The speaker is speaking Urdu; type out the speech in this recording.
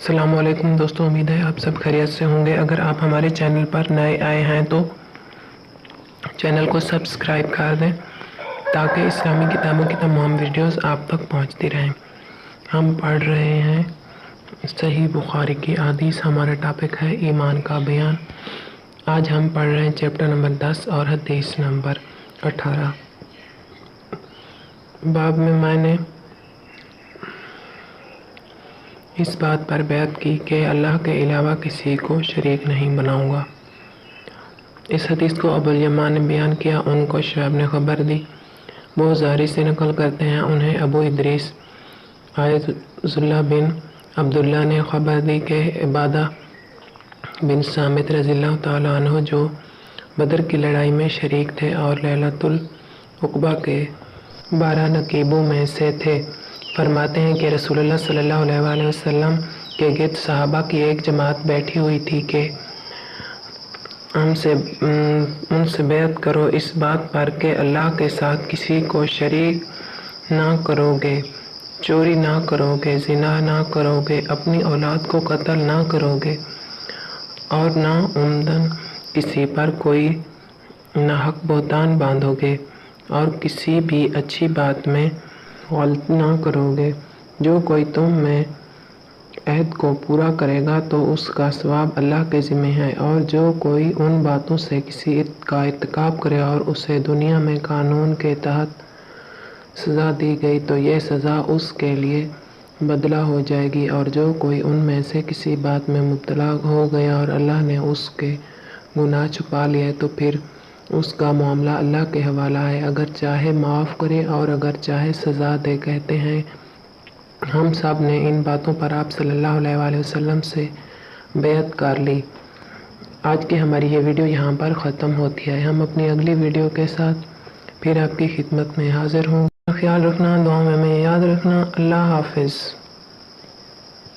السلام علیکم دوستوں، امید ہے آپ سب خیریت سے ہوں گے۔ اگر آپ ہمارے چینل پر نئے آئے ہیں تو چینل کو سبسکرائب کر دیں تاکہ اسلامی کتابوں کی تمام ویڈیوز آپ تک پہنچتی رہیں۔ ہم پڑھ رہے ہیں صحیح بخاری کی حدیث۔ ہمارا ٹاپک ہے ایمان کا بیان۔ آج ہم پڑھ رہے ہیں چیپٹر نمبر 10 اور حدیث نمبر 18۔ باب میں نے اس بات پر بیعت کی کہ اللہ کے علاوہ کسی کو شریک نہیں بناؤں گا۔ اس حدیث کو ابو الیمان نے بیان کیا، ان کو شعیب نے خبر دی۔ وہ زہری سے نقل کرتے ہیں، انہیں ابو ادریس عائض اللہ بن عبداللہ نے خبر دی کہ عبادہ بن صامت رضی اللہ تعالیٰ عنہ جو بدر کی لڑائی میں شریک تھے اور لیلۃ العقبہ کے 12 نقیبوں میں سے تھے، فرماتے ہیں کہ رسول اللہ صلی اللہ علیہ وآلہ وسلم کے گرد صحابہ کی ایک جماعت بیٹھی ہوئی تھی کہ ان سے بیعت کرو اس بات پر کہ اللہ کے ساتھ کسی کو شریک نہ کرو گے، چوری نہ کرو گے، زنا نہ کرو گے، اپنی اولاد کو قتل نہ کرو گے اور نہ عمدن کسی پر کوئی ناحق بہتان باندھو گے اور کسی بھی اچھی بات میں غلط نہ کرو گے۔ جو کوئی تم میں عہد کو پورا کرے گا تو اس کا ثواب اللہ کے ذمہ ہے، اور جو کوئی ان باتوں سے کسی کا ارتکاب کرے اور اسے دنیا میں قانون کے تحت سزا دی گئی تو یہ سزا اس کے لیے بدلہ ہو جائے گی، اور جو کوئی ان میں سے کسی بات میں مبتلا ہو گیا اور اللہ نے اس کے گناہ چھپا لیے تو پھر اس کا معاملہ اللہ کے حوالہ ہے، اگر چاہے معاف کرے اور اگر چاہے سزا دے۔ کہتے ہیں ہم سب نے ان باتوں پر آپ صلی اللہ علیہ وآلہ وسلم سے بیعت کر لی۔ آج کی ہماری یہ ویڈیو یہاں پر ختم ہوتی ہے۔ ہم اپنی اگلی ویڈیو کے ساتھ پھر آپ کی خدمت میں حاضر ہوں۔ خیال رکھنا، دعاؤں میں یاد رکھنا۔ اللہ حافظ۔